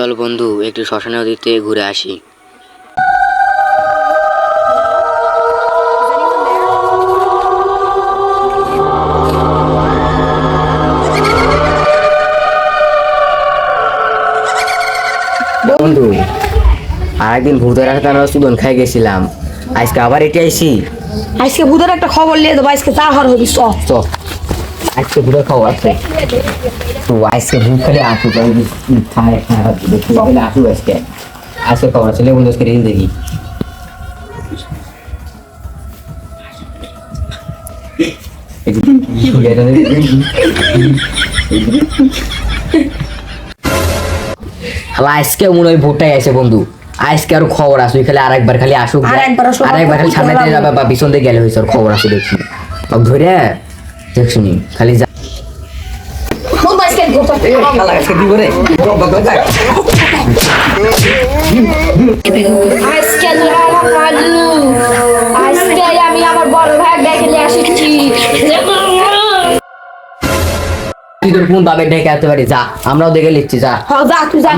চল বন্ধু একটু শ্মশান নদীতে ঘুরে আসি। বন্ধু আরেকদিন ভূতের হাতে আমরা সুদন খাই গেছিলাম, আজকে আবার এটি আইসি। আজকে ভূতের একটা খবর নিয়ে দেবো, আজকে চা হর হবি আজকে ভূতের খবর আছে তো আজকে ভূত খালি আসু আসু আজকে খবর আছে বন্ধু, আজকে রিল দেখি। আজকে মনে হয় ভোটটাই আছে বন্ধু, আজকে আরো খবর আসুক, খালি আরেকবার খালি আসুক, আরেকবার খালি সামনে দিয়ে যাবে বা পিছন দিয়ে গেলে হয়েছে খবর আসুক, দেখছি ধরে দেখছি খালি যা আমি আমার বড় ভাই দেখে আসছি। তোর কোন ভাবে ডেকে আসতে পারি, যা আমরাও দেখে নিচ্ছি, যা যা তুই যা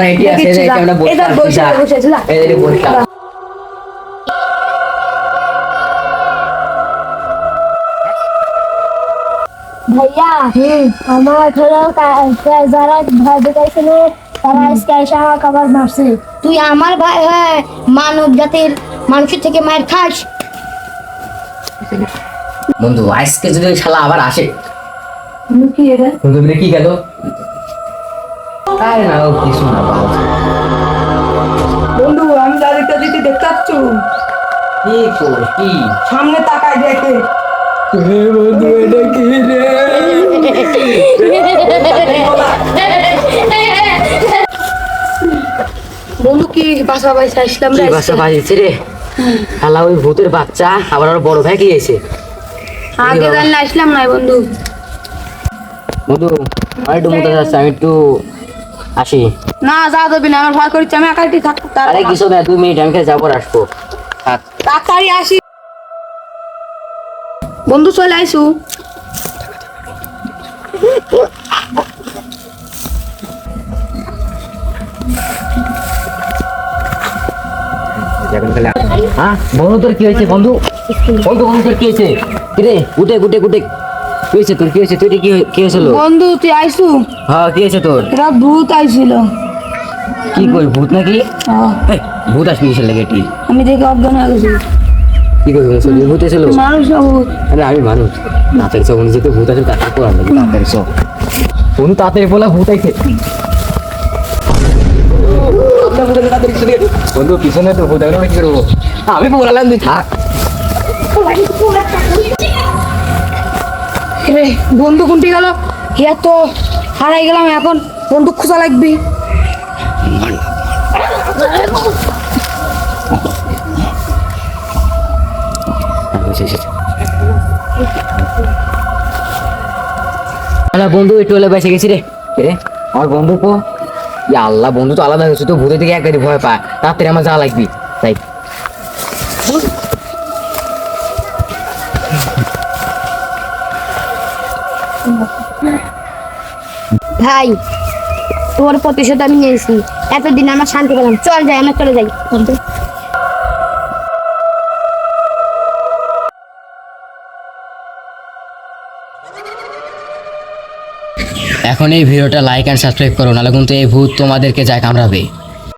ভাইয়া আমার ধরো যারা ভয় দেখাইছিল তারা আজকে এসে আমাকে আবার মারছে। তুই আমার ভাই হ্যাঁ মানব জাতির মানুষের থেকে মায়ের খাস। বন্ধু আজকে যদি শালা আবার আসে কি গেল আরে না ও কিছু না বন্ধু আমি দাদিটা দিতে দেখতে পাচ্ছ কি তোর কি সামনে তাকায় দেখে বন্ধু এটা কি রে বন্ধু কি বাসা বাইসা আসলাম কি বাসা বাজিয়েছে রে শালা, ওই ভূতের বাচ্চা আবার ওর বড় ভাই কি এসে আগে জানলে আসলাম না বন্ধু। বন্ধু আমি একটু মতো যাচ্ছি, আমি একটু আসি। না যা দেবি না, আমার ভয় করছে, আমি একাই থাকবো। আরে কিছু না 2 মিনিট আমি যাবো আসবো, তাড়াতাড়ি আসি বন্ধু, চলে আইসু। হ্যাঁ বন্ধু তোর কি হয়েছে বন্ধু, বন্ধু বন্ধু তোর কি হয়েছে, কিরে উঠে উঠে উঠে কি হয়েছে তোর, কি হয়েছে তুই কি হয়েছিল বন্ধু তুই আইসু? হ্যাঁ কি হয়েছে তোর? এরা ভূত আইছিল। কি কই ভূত নাকি? হ্যাঁ। ভূত আসবি কিসের লাগে এটি? আমি দেখে অজ্ঞান হয়ে গেছি। কি কই ভূত এসেছিল? মানুষ না ভূত? আরে আমি মানুষ, তাড়াতাড়ি সব মনে যেতে ভূত আছে তাড়াতাড়ি পড়া লাগে, তাড়াতাড়ি সব বন্ধু তাড়াতাড়ি বলা ভূত আইছে বন্ধু, পিছনে তো ভূত আছে, কি করবো? আমি বলালাম তুই থাক। রে বন্ধু কোনটি গেল? ইয়া তো হারাই গেলাম, এখন বন্ধু খোঁজা লাগবে। বন্ধু একটু হলে বেঁচে গেছি রে, আমার বন্ধু তো আল্লাহ, বন্ধু তো আলাদা হয়েছে তো, ভূতের দিকে একবারই ভয় পায়, তাড়াতাড়ি আমার যা লাগবি তাই। ভাই তোমার প্রতিশোধ আমি নিয়েছি, এতদিন আমার শান্তি পেলাম, চল যাই, আমরা চলে যাই। এখন এই ভিডিওটা লাইক অ্যান্ড সাবস্ক্রাইব করো, নাহলে কিন্তু এই ভূত তোমাদেরকে যায় কামড়াবে।